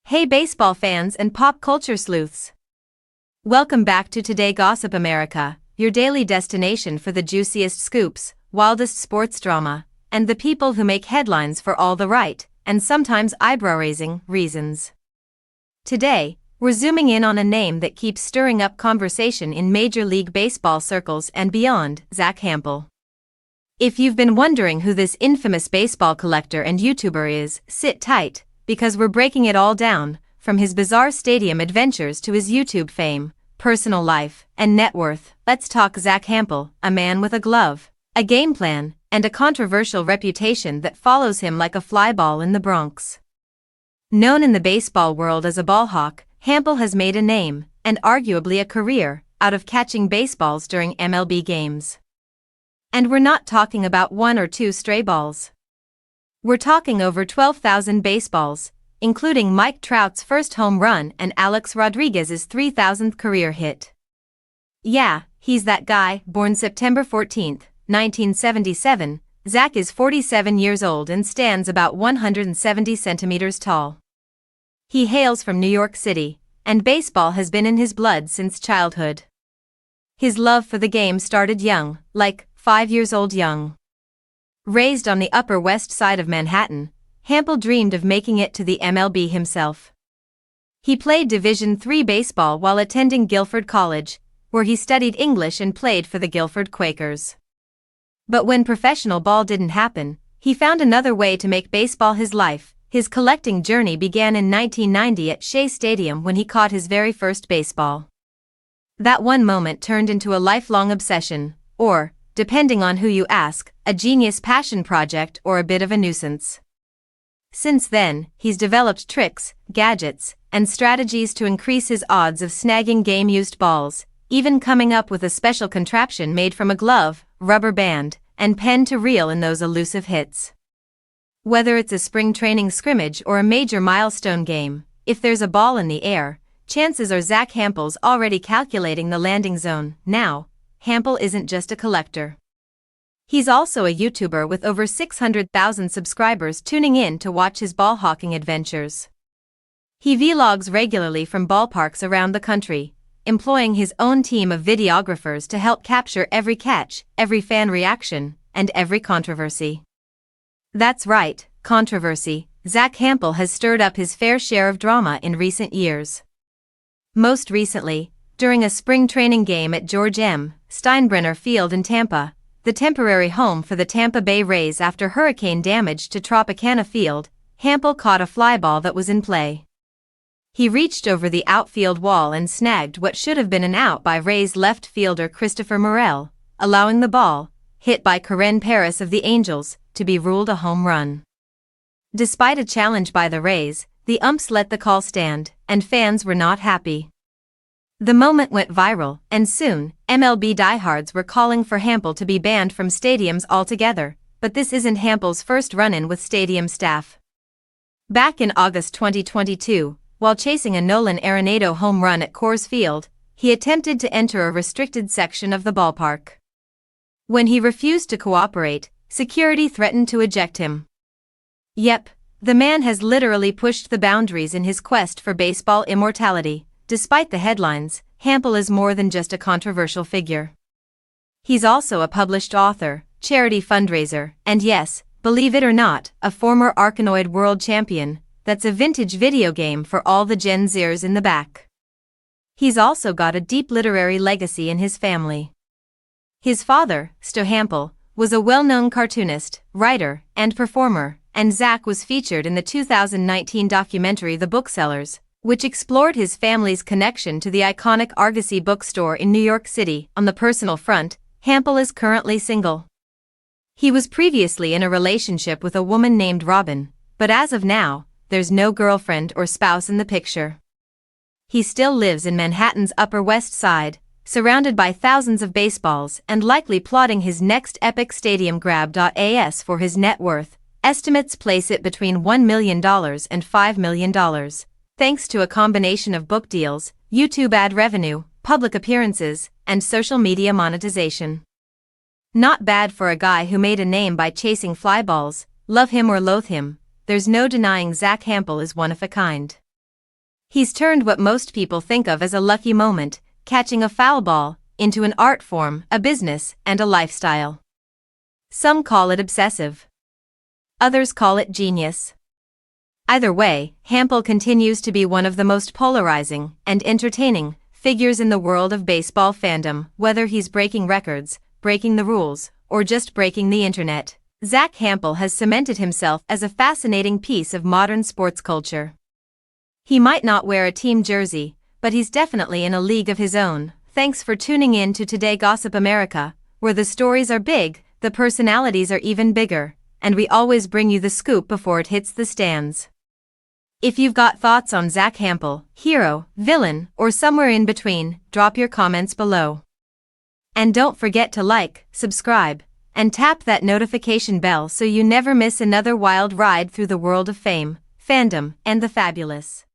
Hey baseball fans and pop culture sleuths! Welcome back to Today Gossip America, your daily destination for the juiciest scoops, wildest sports drama, and the people who make headlines for all the right, and sometimes eyebrow-raising, reasons. Today, we're zooming in on a name that keeps stirring up conversation in Major League Baseball circles and beyond, Zack Hample. If you've been wondering who this infamous baseball collector and YouTuber is, sit tight, because we're breaking it all down, from his bizarre stadium adventures to his YouTube fame, personal life, and net worth. Let's talk Zack Hample, a man with a glove, a game plan, and a controversial reputation that follows him like a fly ball in the Bronx. Known in the baseball world as a ballhawk, Hample has made a name, and arguably a career, out of catching baseballs during MLB games. And we're not talking about one or two stray balls. We're talking over 12,000 baseballs, including Mike Trout's first home run and Alex Rodriguez's 3,000th career hit. Yeah, he's that guy. Born September 14, 1977, Zack is 47 years old and stands about 170 centimeters tall. He hails from New York City, and baseball has been in his blood since childhood. His love for the game started young, like 5 years old young. Raised on the Upper West Side of Manhattan, Hample dreamed of making it to the MLB himself. He played Division III baseball while attending Guilford College, where he studied English and played for the Guilford Quakers. But when professional ball didn't happen, he found another way to make baseball his life. His collecting journey began in 1990 at Shea Stadium when he caught his very first baseball. That one moment turned into a lifelong obsession, or, depending on who you ask, a genius passion project or a bit of a nuisance. Since then, he's developed tricks, gadgets, and strategies to increase his odds of snagging game-used balls, even coming up with a special contraption made from a glove, rubber band, and pen to reel in those elusive hits. Whether it's a spring training scrimmage or a major milestone game, if there's a ball in the air, chances are Zack Hample's already calculating the landing zone. Now, Hample isn't just a collector. He's also a YouTuber with over 600,000 subscribers tuning in to watch his ball hawking adventures. He vlogs regularly from ballparks around the country, employing his own team of videographers to help capture every catch, every fan reaction, and every controversy. That's right, controversy. Zack Hample has stirred up his fair share of drama in recent years. Most recently, during a spring training game at George M. Steinbrenner Field in Tampa, the temporary home for the Tampa Bay Rays after hurricane damage to Tropicana Field, Hample caught a fly ball that was in play. He reached over the outfield wall and snagged what should have been an out by Rays left fielder Christopher Morel, allowing the ball, hit by Karen Paris of the Angels, to be ruled a home run. Despite a challenge by the Rays, the umps let the call stand, and fans were not happy. The moment went viral, and soon, MLB diehards were calling for Hample to be banned from stadiums altogether, but this isn't Hample's first run-in with stadium staff. Back in August 2022, while chasing a Nolan Arenado home run at Coors Field, he attempted to enter a restricted section of the ballpark. When he refused to cooperate, security threatened to eject him. Yep, the man has literally pushed the boundaries in his quest for baseball immortality. Despite the headlines, Hample is more than just a controversial figure. He's also a published author, charity fundraiser, and yes, believe it or not, a former Arkanoid world champion. That's a vintage video game for all the Gen Zers in the back. He's also got a deep literary legacy in his family. His father, Sto Hample, was a well-known cartoonist, writer, and performer, and Zack was featured in the 2019 documentary The Booksellers, which explored his family's connection to the iconic Argosy bookstore in New York City. On the personal front, Hample is currently single. He was previously in a relationship with a woman named Robin, but as of now, there's no girlfriend or spouse in the picture. He still lives in Manhattan's Upper West Side, surrounded by thousands of baseballs and likely plotting his next epic stadium grab. As for his net worth, estimates place it between $1 million and $5 million. Thanks to a combination of book deals, YouTube ad revenue, public appearances, and social media monetization. Not bad for a guy who made a name by chasing fly balls. Love him or loathe him, there's no denying Zack Hample is one of a kind. He's turned what most people think of as a lucky moment, catching a foul ball, into an art form, a business, and a lifestyle. Some call it obsessive. Others call it genius. Either way, Hample continues to be one of the most polarizing and entertaining figures in the world of baseball fandom, whether he's breaking records, breaking the rules, or just breaking the internet. Zack Hample has cemented himself as a fascinating piece of modern sports culture. He might not wear a team jersey, but he's definitely in a league of his own. Thanks for tuning in to Today Gossip America, where the stories are big, the personalities are even bigger, and we always bring you the scoop before it hits the stands. If you've got thoughts on Zack Hample, hero, villain, or somewhere in between, drop your comments below. And don't forget to like, subscribe, and tap that notification bell so you never miss another wild ride through the world of fame, fandom, and the fabulous.